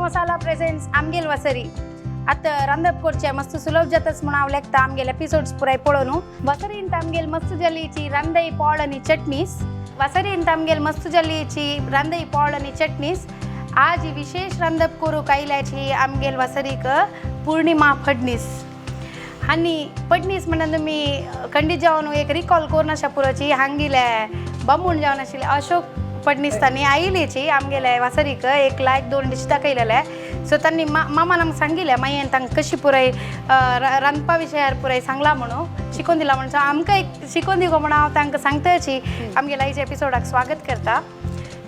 मसाला presents आमगेल वसरी आता रांदप कोरच्या मस्त सुलभ जातच म्हणाव लागता आमगेल एपिसोड्स पुराय पळोनु वसरी इंट आमगेल मस्त जल्लीची रांदई पॉळ आणि चटणीस वसरी इंट आमगेल मस्त जल्लीची रांदई पॉळ आणि चटणीस आज ही विशेष रांदप कोरू कायल्याची आमगेल वसरीक पूर्णिमा फडणीस आणि फडणीस म्हणून तुम्ही खंडित जाऊन एक रिकॉल कोरना शपुराची हांगीले बंबून जाऊन आशिल्ले अशोक फडणीसतांनी आईलेची आमगेले वासरीक एक लायक 2 डिश दाखयलेले सो तांणी मामा नमक सांगिल्ले मागीर तांकां कशी पुराय रांदपा विशयार पुराय सांगला म्हणून शिकोवन दिला म्हणून आमकां एक शिकोवन दिवं म्हणून हांव तांकां सांगताची आमगेल्या आईच्या एपिसोडाक स्वागत करता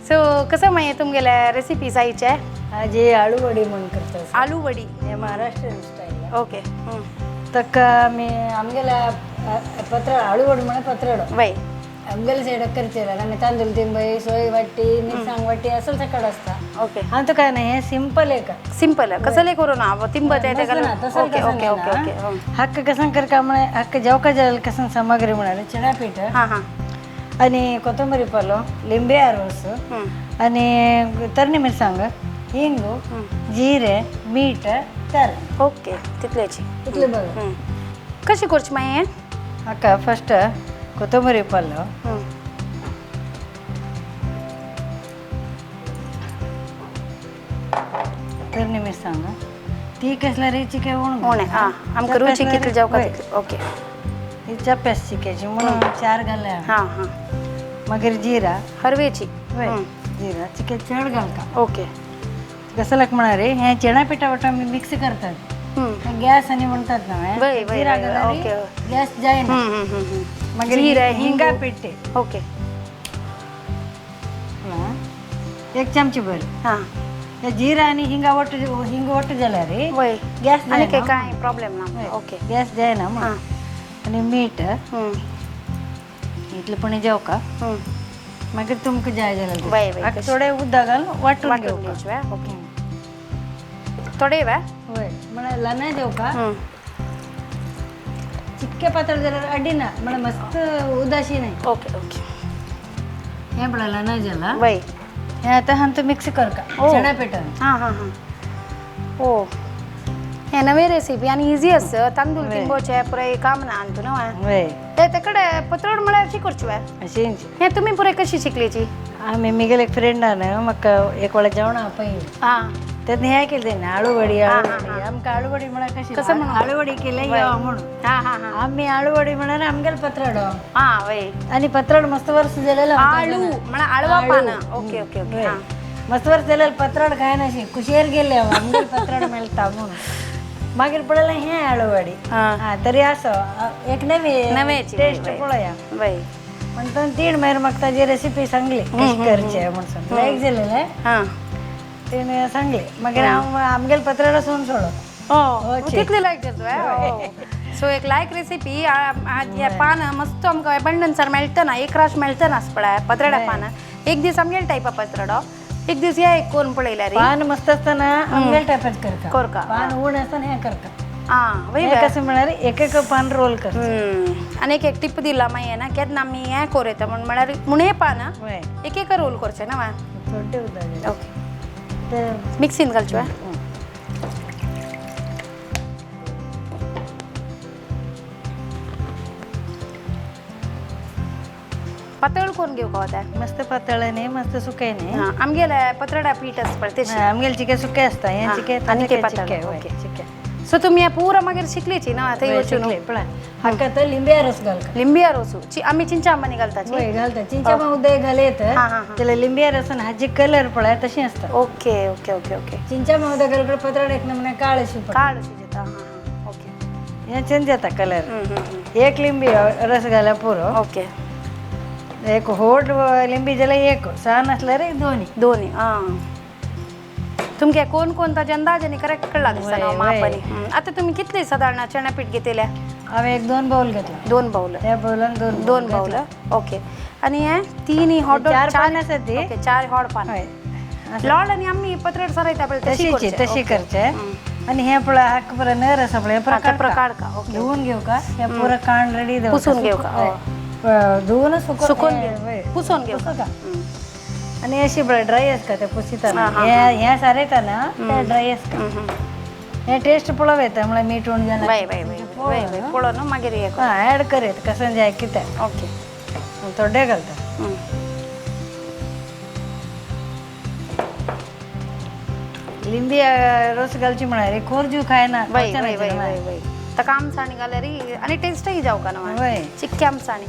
सो कसं मागीर तुमगेले रेसिपीज आईचे आज आलू वडी म्हणून करता आलू वडी हे महाराष्ट्रीयन स्टाईल ओके तक मी आमगेला पत्र आलू वडी म्हणे पत्रड वय आमगेला साईड करते आम्ही तांदूळ तिंबई सोय वाटी मिरसांग वाटी असं सकाळ असता ओके आणि तो काय नाही हे सिंपल आहे का सिंपल कसले करू ना तिंबत आहे ओके ओके ओके ओके हक्क कसं कर का म्हणे हक्क जेवका जेल कसं सामग्री म्हणाले चणा पीठ हां हां आणि कोथिंबरी पालो लिंबे आरोस आणि तरणी मिरसांग हिंगू जिरे मीठ तर ओके तितलेची तितले बघ कशी करची मागीर हक्का फस्ट कोथिंबरी पालो तरणी मिरसांग ती कसला रे चिके ओणे हां आमकां रुची कितली जावका ओके ही चप्यास चिकेची म्हणून 4 घालल्या हां हां मागीर जिरा हरवेची जिरा चिके चड घालता ओके कसं लाग म्हणा रे हे चणा पिठा वाटा मी मिक्स करतात गॅस आणि म्हणतात ना जिरा ओके गॅस जायना मागीर जिरा हिंगा पिठे ओके 1 चमची भर हां हे जिरा आणि हिंग वट्ट जाला रे वय गॅस आणि काय प्रॉब्लेम ना ओके गॅस जायना मग आणि मीठ इतलं पण जेव का मागीर तुमकां जाय जाल्यार थोडे उदक घाल वाटून घेवचे ओके थोडे वे होय म्हळ्यार ल्हान देव का चिक्के पातळ जाल्यार अडिना म्हळ्यार मस्त उदाशी नाही ओके ओके हे म्हळ्यार ल्हान जाला वय हे आता हांव तो मिक्स कर का चणा पिठान हां हां हां ओ हे नवी रेसिपी आणि इजी असतं तांदूळ तिंबोचे पुरे काम ना आणतो ना होय तेकडे पत्रड म्हळ्यार शिकरची वे अशी हे तुम्ही पुरे कशी शिकलीची आम्ही मी गेले एक फ्रेंड ना म्हाका एक वेळा जेवणा पळय हां त्यात हे केलं आळू वडी आमकां आळू वडी म्हळ्यार कशी कसं म्हणून आळू वडी केले म्हणून हां हां हां आम्ही आळू वडी म्हळ्यार आमगेल पत्रड हां वय आणि पत्रड मस्त वर्ष जालेलो आळू म्हळ्यार आळवा पाना ओके ओके ओके हां मस्त वर्ष जालेलो पत्रड काय नाशी कुशेर गेले आमगेल पत्रड मेळटा म्हणून मागीर पळयलें हें आळू वडी हां तरी असं एक नवी टेस्ट पळया वय पण तो 3 मागीर म्हाका ताजी रेसिपी सांगली कशी करचें म्हणून लायक जालेलें हां तिने सांगले मागीर हांव आमगेल पत्रड सोडून सोडो कितले लायक जाता सो एक लायक रेसिपी हे पान मस्त आमकां अबंडन्सार मेळटा ना एक राश मेळटा ना पळय पत्रडा पान एक दीस आमगेल टायपा पत्रडो एक दीस या एक कोण पळयल्या रे पान मस्त असताना आमगेल टायपाच करता कोरका पान उण असताना हें करता हां वय कसं म्हळ्यार एक पान रोल कर आनी एक टिप दिला मागीर ना केन्ना आमी हें कोरयता म्हळ्यार मुणे पान एक रोल करचें ना थोडे उदक ओके मिक्सीन घालचें पातळ कोण घेऊ का मस्त पातळ न्ही मस्त सुके न्ही आमगेले पत्रडा पीठ आसता तेच आमगेल चिके सुके असता हे चिके आनी ते पातळ ओके सो तुम्ही पूरा मागीर शिकलीची ना थंय वचून पळय हाका तर लिंबिया रस घाल लिंबिया रोसू आमी चिंचांबानी घालताची होय घालता चिंचांबा उदक घालयत त्याला लिंबिया रसान हाजी कलर पळय तशी असता ओके ओके ओके ओके चिंचांबा उदक घालकर पत्रड एक नमुने काळ काळ जाता हां ओके हे चेंज जाता कलर एक लिंबी रस घाला पुरो ओके एक होड लिंबी जाल्यार एक सान असल्यार दोन्ही हां तुमके कोण कोण ताजे अंदाजाने करेक्ट कळला दिसता मापानी आता तुम्ही कितले साधारण चणा पीठ घेतले हांवें एक 2 बाउल घेतला 2 बाउल त्या बाउलान 2 बाउल ओके आणि हे तिन्ही हॉट चार पान आसात ती. ओके 4 हॉट पान हय लॉड आणि आम्ही पत्रड सरायता आपल्याला तशी करचे आणि हे पळय हाक बरं नर असा पळय प्रकार का ओके धुवून घेऊ का हे पुरं कांड रेडी देऊ पुसून घेऊ का धुवून सुकून घेऊ पुसून घेऊ का आणि अशी बरं ड्राय असं का ते पुसिताना ह्या सारेताना ते ड्राय असं का हे टेस्ट पळव येतं मला मीठ होऊन गेला वय वय वय वय पळो ना मागीर हे ऍड करेत कसं जाय कितें ओके थोडे घालता लिंबी रोस घालची म्हणारे खोरजू खायना वय वय वय वय वय तर काम साणी घाल्यारी आणि टेस्टही जाऊ का ना वय चिक्क्याम साणी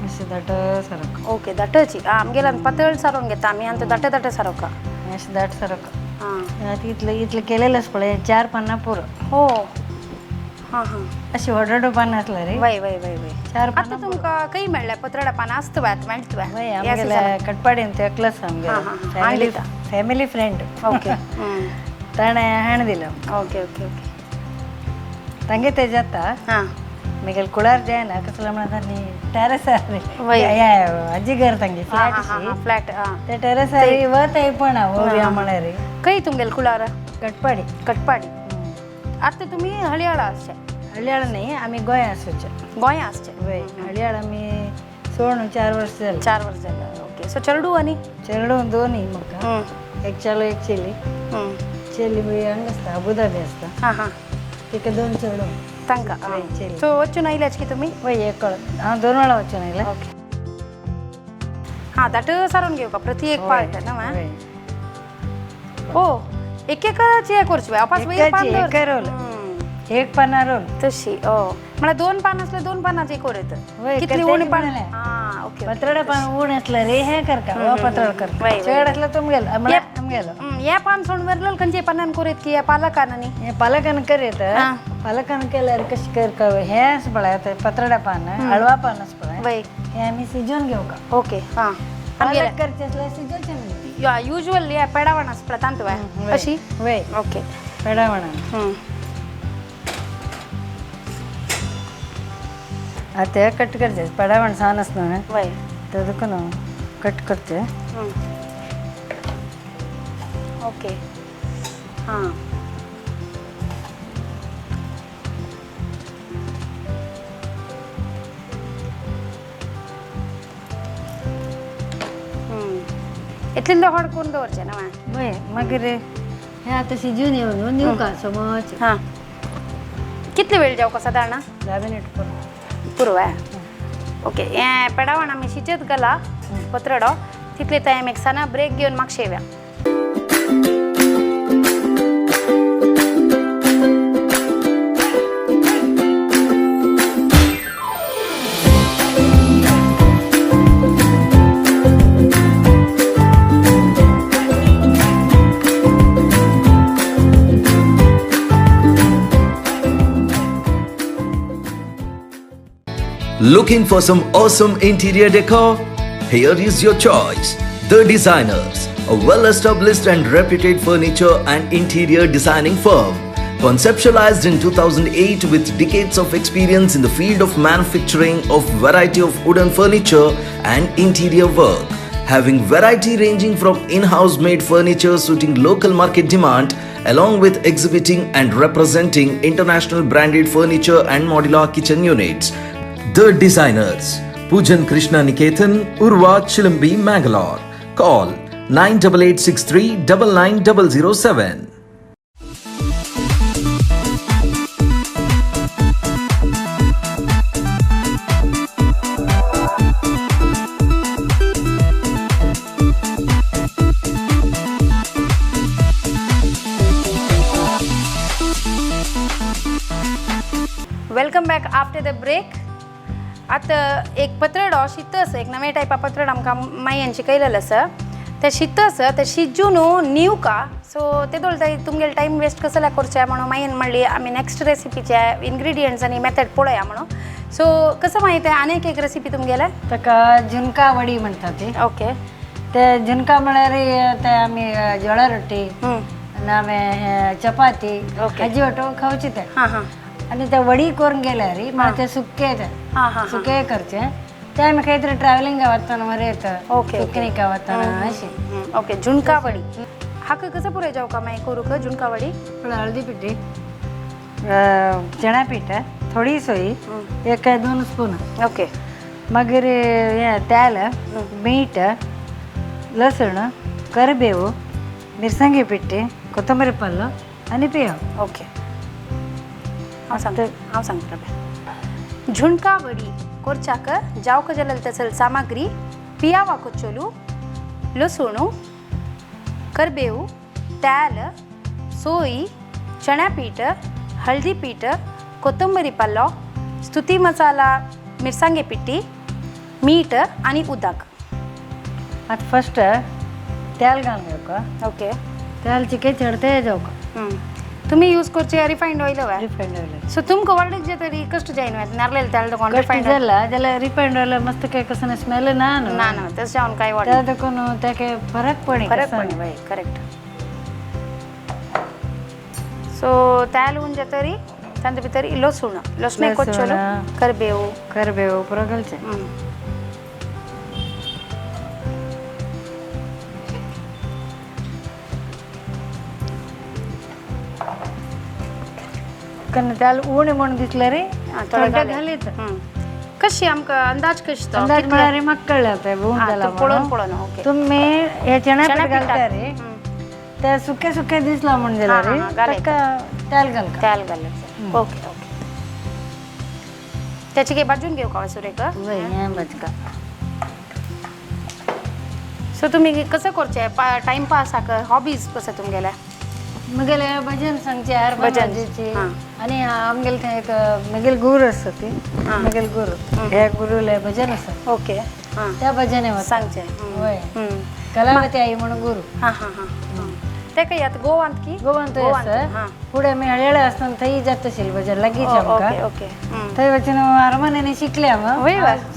असे दट सरक ओके दटची आमगेला पातळ सारून घेता आम्ही आणि दट दट सारो का असे दट सरक हां इथलं केलेलंच पळे 4 पाना पुरं हो हां हां अशी व्हडड पान असलं रे वय वय वय वय 4 आता तुमका काही मेळ्ळ्या पत्रडा पान असतं बात मेळतं वय आमगेला कटपाडीन ते क्लास आमगेला फॅमिली फ्रेंड ओके ताणे हाण दिलं ओके ओके ओके ತಂಗೆ ತೆಜಾತ हां ಮಿಗಲ್ ಕುಳಾರ್ ಜೇನ ಕಸಲ ಮಾಡತಾನಿ ಟೆರೆಸ್ ಆರಿ वय ಅಜ್ಜಿ घर ತಂಗೆ हां ಫ್ಲಾಟ್ हां हां फ्लॅट हां ते टेरेस आरी वत पण ओरी आमणे रे काही तुमगेल कुलार कटपाडी कटपाडी आता तुम्ही हळियाळा असचे हळ्याळ नाही आम्ही गोंय असोचे गोंया असचे वय हळ्याळ आम्ही सोडून 4 वर्ष झाले 4 वर्ष झालं ओके सो चरडू आणि चेरडून दोन्ही मग एक चालो एक चिली बी हंग असता अबुधाबी असता हां हां तिथे 2 चेरडू तांका चिली सो वचून आयल्याच की तुम्ही वय एक कळ हां 2 वेळा वचून आयला ओके हां दाट सारून घेऊ का प्रति एक पार्ट ना मा ओ एक ची करची वापस वय पान एक रोल एक पाना रोल तशी ओ मला 2 पान असले 2 पानाचे कोर येतं वय कितली ओणी पान हां ओके पत्रड पान ऊन असलं रे हे कर का वा पत्रड कर वय चेड असलं तुम गेल आम गेलो या पान सोड वेरल कंचे पानान कोरेत की या पालकानानी हे पालकन करेत पालकन केल्यावर कशी कर का हेच बळात पत्रडा पान हळवा पानच बळा वय हे आम्ही सिजन घेऊ का ओके हां पालक करचे असलं सिजन छान या युजुअल या पेडावणस प्रतांत वय अशी वय ओके पेडा म्हणा आता कट करते पेडावण छान असतं ना वय तर दुकान कट करते ओके हां इतलिंद ಹೊಡ್ಕೊಂಡು ದೋರ್ಚೆ ನವ वय मग रे हे आता सिजन येऊन देऊ का समज हां कितले वेळ जाऊ का साधारण 10 मिनिट पर पूर्व ओके हे पेडावण आम्ही शिजत गेला पत्रडो तितले टाइम एक सना ब्रेक घेऊन माग Shaivya Looking for some awesome interior decor? Here is your choice. The Designers, a well-established and reputed furniture and interior designing firm. Conceptualized in 2008 with decades of experience in the field of manufacturing of variety of wooden furniture and interior work. Having variety ranging from in-house made furniture suiting local market demand, along with exhibiting and representing international branded furniture and modular kitchen units. The Designers, Pujan Krishna Niketan, Urva, Chilambi, Mangalore. Call 98863 99007. Welcome back after the break आता एक पत्रड शितस एक नवे टायपा पत्रड आमकां माययांची केलेलें आसा ते शितस ते शिजून नीव का सो ते दोळटाय तुमगेले टायम वेस्ट कसो करचे म्हणून मायन म्हणली आमी नेक्स्ट रेसिपीचे इन्ग्रेडियंट्स आनी मेथड पळोवया म्हणून सो कसं माहिती आहे अनेक एक रेसिपी तुमगेले ताका झुणका वडी म्हणतात ती ओके ते झुणका म्हळ्यार ते आमी जोळा रोटी नामे चपाती हाजी वांटो खावची ते हां हां आणि त्या वडी करून गेल्या रे मला ते सुके हां हां सुके करचे ते आम्ही काहीतरी ट्रॅव्हलिंग गावातना मरे येतं ओके, ओके. पिकनिक गावातना अशी ओके झुणका वडी हाक कसं पुरे जाऊ का माय करू का झुणका वडी थोडं हळदी पिठी चणा पीठ थोडी सोयी 1-2 स्पून ओके मागीर तेल मीठ लसूण ಕರಿಬೇವು ಮಿರ್ಸಂಗಿ ಪಿಟ್ಟಿ ಕೊತ್ತಂಬರಿ ಪಲ್ಲು आणि पेय ओके हांव सांगता बे झुणका वडी कोरचाक जावक जलल तसल सामग्री पियावा ಕೊಚ್ಚಲು लसूणु करबेವು तेल सोई चण्या पीठ हळदी पीठ कोथंबरी पल्लो स्तुती मसाला मिरसांगे पिट्टी मीठ आणि उदक आता फर्स्ट तेल घालून ओके तेल चिके चढते जाऊ तुम्ही यूज करचे रिफाइंड ऑइल हवा रिफाइंड ऑइल सो तुमको वर्ल्ड जे तरी कष्ट जाईन नारळेल तेल तಕೊಂಡು रिफाइंड ऑइल ज्याला रिफाइंड ऑइल मस्त काय कसं स्मेल ना ना ना तसं जाऊन काय वाटत त्या देखून त्याके फरक पडे भाई करेक्ट सो तेल उन जे तरी ತಂದ ಬಿತರಿ ಲೋಸುಣ ಲೋಸ್ನೆ ಕೊಚ್ಚಲು ಕರಿಬೇವು ಪುರ ಗಲ್ಚೆ कन्न त्याला ऊन म्हणून दिसलं रे थोडं घालीत कशी आमका अंदाज कशी तो अंदाज मला रे मग कळलं ते ऊन झाला पळून ओके तुम्ही हे चणा पीठ घालता रे त्या सुके सुके दिसला म्हणजे रे तेल घालायचं ओके ओके त्याची काही भाजून घेऊ का सुरेखा बचका सो तुम्ही कसं करचे टाइमपास हॉबीज कसं तुम गेल्या मगेले भजन सांगचे यार भजनचे आणि आमगेल ते एक मगेल गुरु असते मगेल गुरु या गुरुला भजन असतं ओके त्या भजने सांगचे होय कलावती आई म्हणून गुरु हां हां हां ते काही आता गोवांत की गोवांत पुढे मी हळेळे असताना थंय जात असेल भजन लगेच आमका ओके थंय वचन हार्मोनियाने शिकले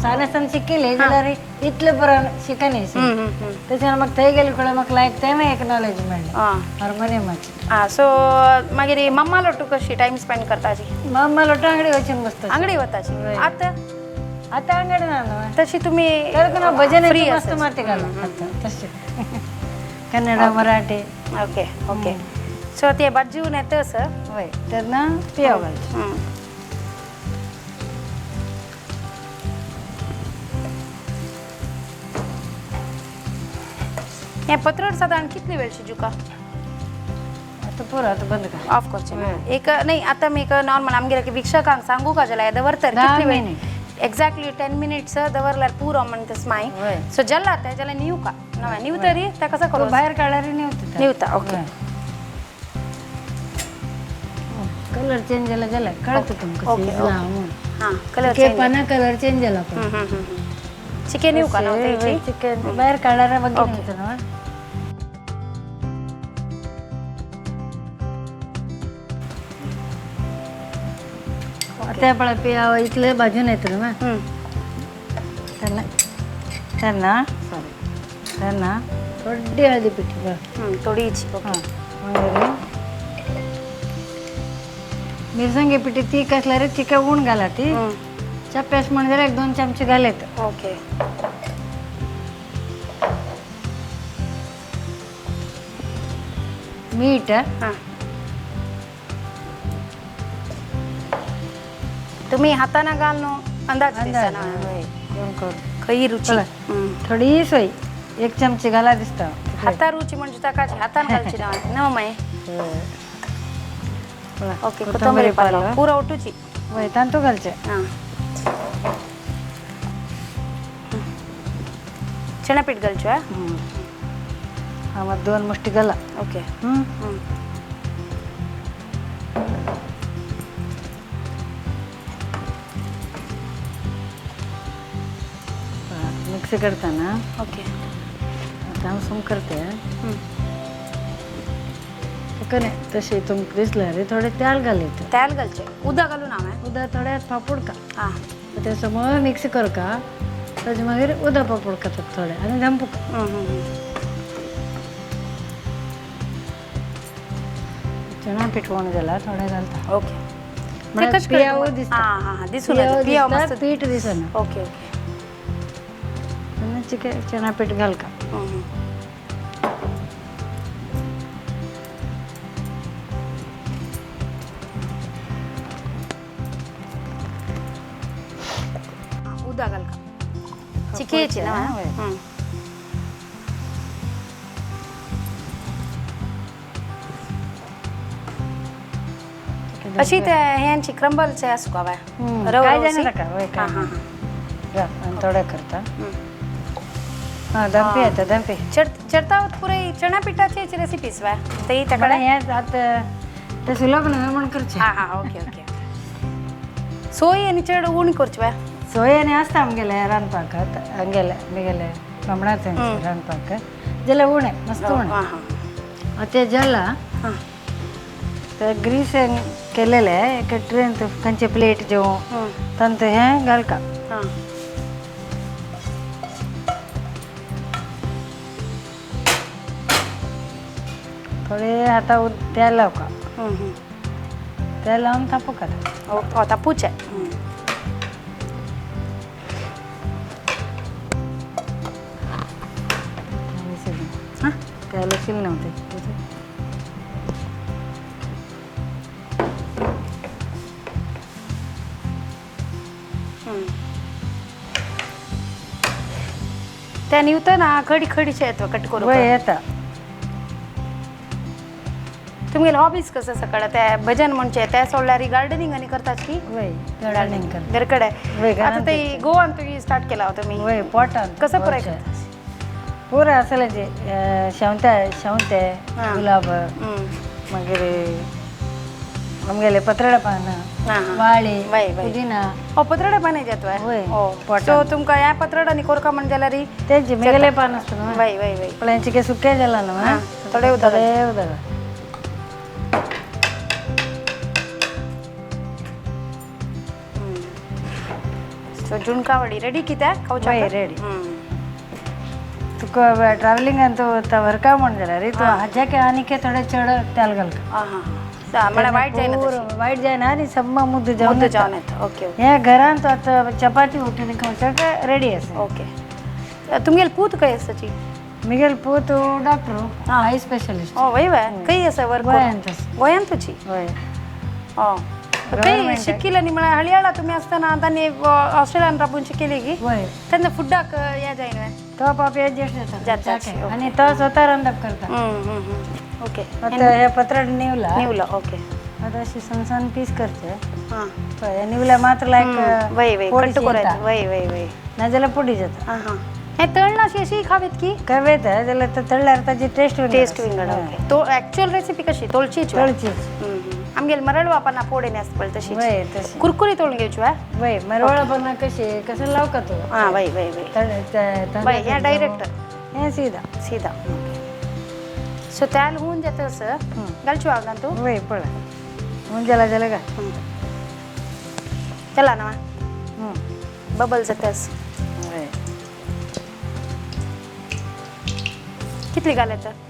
सानेसन शिकले जाल्यार इतले बरं शिकणे त्याच्यानं मग थंय गेले कळलं मग लायक ते एक नॉलेज मेळ्ळें हार्मोनियमाची सो मागीर मम्मा लोटू कशी time spend करताची mamma Lotu Angadi वचून बसता अंगडी वताची आता आता अंगडी ना तशी तुम्ही भजन मस्त मारते घाला तशी Kannada Marathi okay okay so ते भाजून येतं असं होय तर ना पियाव घालते हे पत्रड साधारण कितली वेळ शिजुका आता पुरा आता बंद कर ऑफ करचे एक नाही आता मी एक नॉर्मल आमगेला की वीक्षकांक सांगू का जला दवरतर कितली वेळ एक्झॅक्टली 10 मिनिट्स दवरल्यार पुरो म्हणतस माय सो जल्ला त्याला निव का नवा निव तरी त्या कसं करू बाहेर काढारी निवता ओके कलर चेंज झाला कळतं तुमका हां कलर कलर चेंज झाला चिकन निव का नव्हते चिकन बाहेर काढायला बघितलं ना त्या पळा पिया इथले भाजून येतं ना त्यांना थोडी हळदी पिठी थोडीच मिरसांगी पिठी ती कसल्या रे चिका ऊन घाला ती चप्प्यास म्हणजे 1-2 चमचे घालेत ओके मीठ तुम्ही हाताना घालनो अंदाज खई रुची थोडी सोय 1 चमचे घाला दिसता हाता रुची म्हणजे ताकाची हातान घालची ना माय ओके कोथंबरी पालो पुरा ओटूची होय तांतू घालचे चणा पीठ घालचो हा मग 2 मुष्टी घाला ओके मिक्स करताना ओके आता हांव सूम करते कने तसे तुमकां दिसलें रे थोडे तेल घालयत तेल घालचे उदक घालून हांवें उदक थोडे पापड का हां ते समोर मिक्स कर का ताजे मागीर उदक पापड करतात थोडे आनी दंपू का चणा पीठ वण जाला थोडे घालता ओके ते कशी पियावं करतो? दिसतं. हा हा दिसून येतं. पियावं मस्त पीठ दिसन ओके ओके चणा पीठ घाल का उदा घाल का चिकेची ना अशी त्या ह्यांची क्रंबलचे असू का बाय काय जाणार का होय काय थोडं करता हा दंपी येतं दंपी चढता पुरे चणा पिठाची रेसिपीज बाय ते त्याकडे हे आता ते सुलभ नव्हे म्हणून करचे हा हा ओके ओके सोय आणि चढ ऊन करची बाय सोयाने असता आमगेले रानपाकात हंगेले मिगेले बामणाचे रानपाक जेला उणे मस्त उणे ते जला तर ग्रीस केलेलं आहे एक ट्रेन कंचे प्लेट जेव तंत हे घाल का थोडे आता तेल लाव का तेल लावून तापू का हो तापूच आहे तेल शिल नव्हते त्या निवत ना खडी खडीचे आहेत कट करू वय येता तुम्ही हॉबीज कसं सकाळ त्या भजन म्हणचे त्या सोडल्यारी गार्डनिंग आणि करतात की वय गार्डनिंग कर घरकडे वय आता ते गोवान तुम्ही स्टार्ट केला होता मी वय पोटान कसं पुराय पुरं असलं जे शेवंते गुलाब मागीर आमगेले पत्रडा पानं वाळी पुदिना पत्रडे पाणी देतोय वय सो तुमका ह्या पत्रडानी कोरका म्हण जाल्यार तेच मेगले पान असतं ना वय वय वय पण यांचे काही सुके झाला ना थोडे उदक उदक सो झुणका वडी रेडी कित्या खावच्या रेडी तुका ट्रॅव्हलिंग तो वर्का म्हण जाल्यार रे तो हाज्याके आनीके थोडे चड तेल घाल मला वाईट जायना वाईट जायना आणि सम्मा मुद्द जाऊन येतं ओके ह्या घरान तो आता चपाती उठून खावच्या रेडी असे ओके तुमगेल पूत काय असाची मिगेल पूत डॉक्टर आई स्पेशलिस्ट वय वय काही असं वर्क गोयान तुझी वय काही शिकिलं नाही मला हळियाळा तुम्ही असताना त्यांनी ऑस्ट्रेलियान राबून शिकेली की वय त्यांना फुड्डाक या जाईन तो पाप ऍडजस्ट जातात आणि तो स्वतः रंधप करता ओके आता हे पत्रड निवला ओके आता अशी सणसण पीस करते निवल्या मात्र लायक वय वय कट्टू करायचं वय वय वय नाजाल्यार पुडी जाता हे तळण अशी खावेत की कवेत जाल्यार तर तळल्यार ताची टेस्ट विंगड ओके तो ऍक्च्युअल रेसिपी कशी तोळचीच आमगेल मरळ वापरना फोडेने असत पळत तशी वय तशी कुरकुरी तोळून घेवची वय मरवळ पण कशी कसं लाव का तो वय वय वय वय या डायरेक्ट हे सीधा सीधा सो त्याल होऊन जातं असं घालची वागला तू वय पळ होऊन झाला का चला ना बबल जातस कितली घालायचं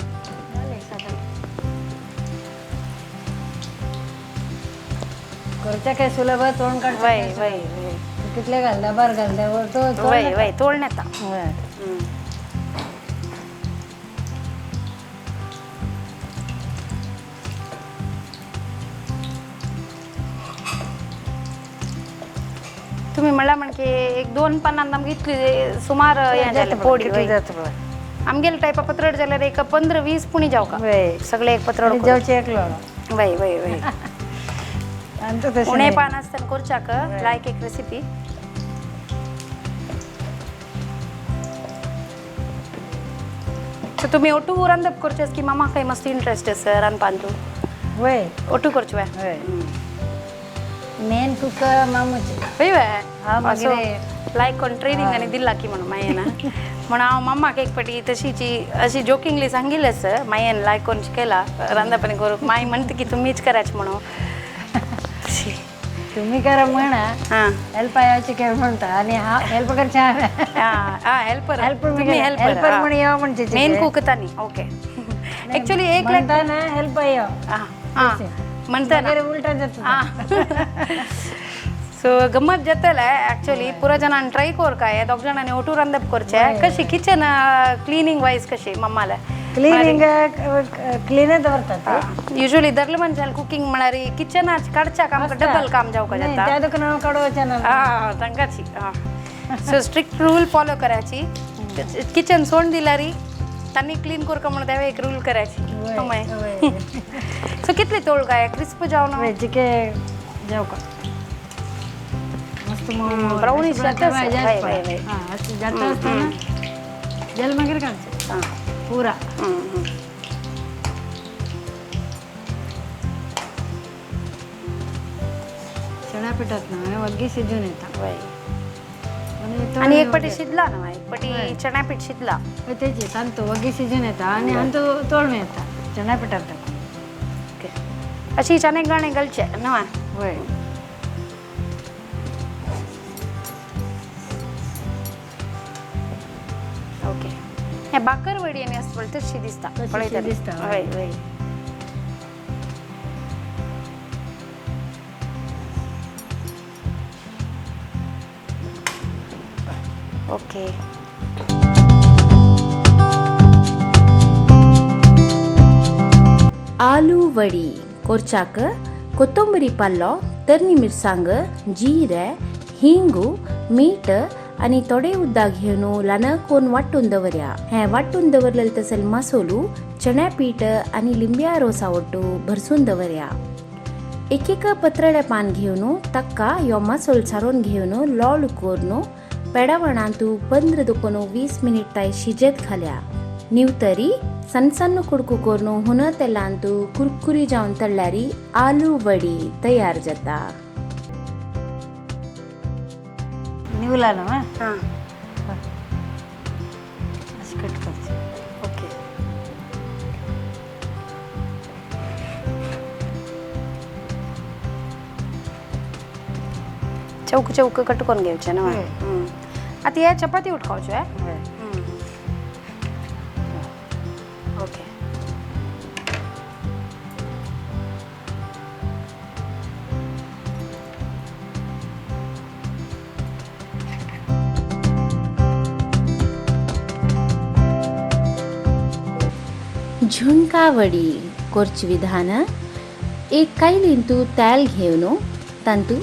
करच्या काय सुलभ तोंड काढ वय वय कितले घालता बार घालता तो वय वय तोडण्यात तुम्ही मला म्हणजे एक 2 पानांना घेतली सुमार पोडी आमगेल टाईप पत्रड जाल्यार एक 15-20 पुणी जाऊ का सगळे एक पत्रड जावचे एकलो वय वय वय आणि तो तसे उणे पान असताना करचाक लायक एक रेसिपी सो तुम्ही ओटू रांधप करचेस की मामा काही मस्त इंटरेस्ट आहे सर रांधपान तू वय ओटू करचो वय मेन कुक मामूचे वय वय हा मागीर लायक कोण ट्रेनिंग आणि दिला की म्हणून मायेन म्हणून हांव मम्माक एक पाटी तशीची अशी जोकिंगली सांगिल्लेस मायेन लायक कोण शिकयला रांधपानी करूंक माई म्हणते की तुम्हीच करायचं म्हणून तुम्ही करा म्हणा हेल्प यायची काय म्हणता आणि हा हेल्प करच्या हेल्पर तुम्ही हेल्पर म्हण या म्हणजे मेन कुक तानी ओके ऍक्च्युअली एक म्हणता ना हेल्प या म्हणता ना उलटा जातो सो गमत जातले ॲक्च्युली पुरा जणांनी ट्राय कोर काय दोग जाणांनी ओटू रांदप करचे कशी किचन क्लिनिंग वाईज कशी मम्माला क्लिनिंग क्लीन दवरतात युजली दर्ल मनशाल कुकिंग म्हळ्यार किचन काडच्या काम डबल काम जावं का जाता त्या दुकानावर काढवायच्या ना तांकाची सो स्ट्रिक्ट रूल फॉलो करायची किचन सोडून दिल्यारी त्यांनी क्लीन करका म्हणून त्यावेळी एक रूल करायची सो कितले तोळ काय क्रिस्प जावन चिके जाऊ का मस्त ब्राउनिश जाता जाता असताना जल मागीर काढचे पुरा चणा पिठात ना वग्गी शिजून येतात आणि एक पटी शिजला ना एक पटी चणा पीठ शिजला त्याची तांतो वग्गी शिजून येतात आणि हांतो तोळून येतात चणा पिठात टाकून ओके अशी चणे गाणे घालचे नवा होय ओके हे बाकर वडी आणि असं तशी दिसता तशी दिसता, होय होय ओके ಆಲೂ ವಡಿ ಕೊರ್ಚಾಕ ಕೊತ್ತಂಬರಿ ಪಲ್ಯ तरणी मिरसांग जिरे हिंगू मीठ आणि थोडे उदक घेऊन ल्हान कोण वाटून दवरया हे वाटून दवरलेले तसल मसालो चण्या पीठ आणि लिंब्या रोसा ओट्टू भरसून दवरया एक एक पत्रडे पान घेऊन तक्का यो मसालो सारून घेऊन लॉल करून पेडवणांतू 15 दुकोन 20 मिनिट ताई शिजत घाल्या ನೀವು ತರಿ ಸಣ್ಣ ಸಣ್ಣ ಕುಡ್ಕು ಕೋರ್ನು ಹುನ ತೆಲ್ಲಾಂತು ಕುರ್ಕುರಿ ಜಾವನ್ ತಳ್ಳಾರಿ ಆಲೂ ವಡಿ ತಯಾರು ಜತಾ निवला ना हां असं कट करते ओके चौक चौक कटकून घ्यायचे ना आता या चपाती उठवायची आहे ओके झुणका वडी कोरची विधान एक ಕೈಲಿಂತು तेल घेऊन तांतू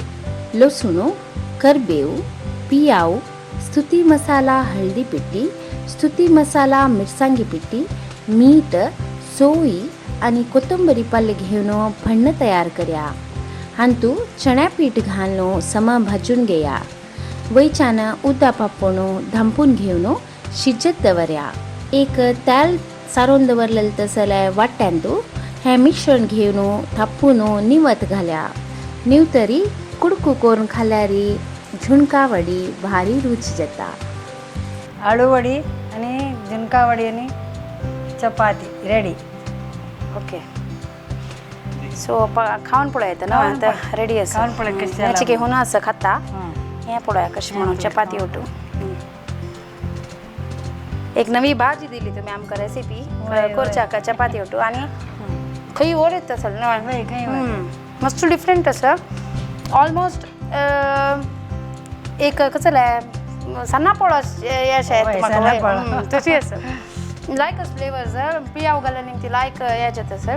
लसूण करबेವು पियाव स्तुती मसाला हळदी पिट्टी स्तुती मसाला मिरसांगी पिट्टी मीठ सोई आणि कोथिंबरी पल्ले घेऊन भण्ण तयार कर्या हांतू चण्या पीठ घालून सम भाजून घेया वयच्यान उद्दा पापोण धांपून घेऊन शिजत दवरया एक तेल सारून दवरलेलं तसले वाट्यांतू हे मिश्रण घेऊन थापून निवत घाल्या निवतरी कुडकू करून खाल्यारी झुणका वडी भारी रुच जाता आळू वडी आणि झुणका वडी आणि चपाती रेडी ओके सो खाऊन पुढे येतं ना आता रेडी असं खाऊन पुढे कशी याची की होणं असं खाता हे पुढे कशी म्हणून चपाती उठू एक नवी भाजी दिली तुम्ही आमका रेसिपी कोरचाका चपाती उठू आणि खंय ओढत असेल ना मस्त डिफरंट असं ऑलमोस्ट एक कसं सन्ना पोळा या शाळेत तशी असं लायक फ्लेवर्स पियाव घालून ती लायक याच्यात असं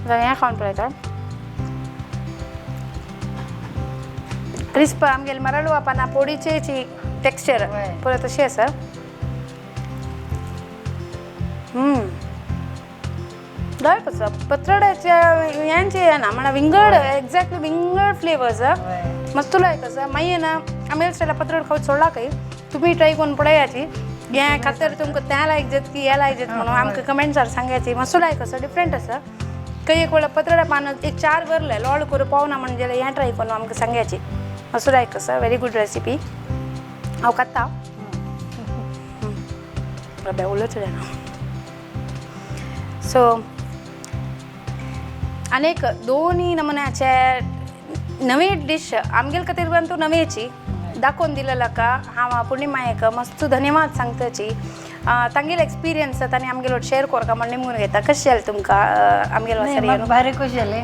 या खाऊन पळयता क्रिस्प आमगेल मराठू आपण पोळीची टेक्स्चर पुरं तशी असं लायक असं पत्रड्याच्या यांचे आहे ना म्हणा विंगड एक्झॅक्टली विंगड फ्लेवर्स मस्त लायक असं माई आहे ना आम्ही त्याला पत्रड खाऊ सोडला काही तुम्ही ट्राय करून पडायची या खातर तुमकां त्या लायक जात की या लायक जात म्हणून आमकां कमेंट्सार सांगायची मस्त लायक असं डिफरंट असं काही एक वेळा पत्रड्या पानं एक 4 भरले लॉड करून पावना म्हणजे हें ट्राय करून आमकां सांगायची मस्त लायक असं व्हेरी गुड रेसिपी हांव खाता उलच ना सो अनेक दोन्ही नमुन्याचे नवे डिश आमगेल खातीर पण नवेची दाखवून दिलेला का हांव पुर्णिमायेक मस्त धन्यवाद सांगताची तांगेल एक्सपिरियन्स तांणी आमगेलो शेअर कोरका म्हणून निमून घेता कशें जालें तुमकां आमगेल वसरी भारी खुश जाले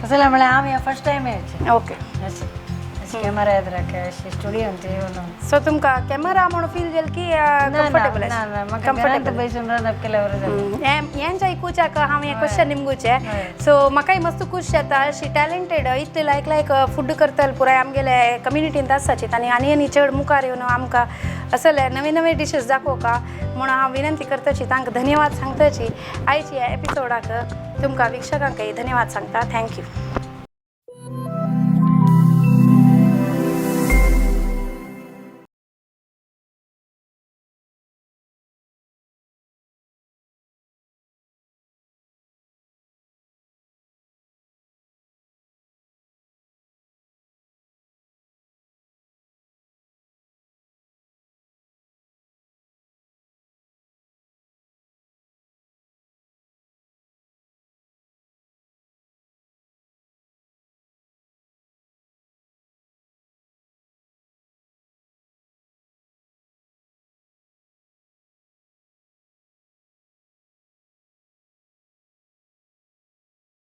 कसं म्हळ्यार हांव ह्या फर्स्ट टायम येवचें ओके अशें कॅमेरा येत राखे अशी स्टुडियोन ते येवन सो तुमकां कॅमेरा म्हणून फील जाल की कम्फर्टेबल म्हाका घरांत बसून रनअप केल्या बरें जालें हेंच्या इकूच्याक हांव हें क्वेश्चन निमगुचे सो म्हाकाय मस्त खूश जाता अशी टॅलेंटेड इतले लायक फूड करतल पुराय आमगेले कम्युनिटींत आसाची आनी आनी चड मुखार येवन आमकां असले नवे नवे डिशीज दाखोवका म्हणून हांव विनंती करताची तांकां धन्यवाद सांगताची आयची ह्या एपिसोडाक तुमकां विक्षकांकय धन्यवाद सांगता थँक्यू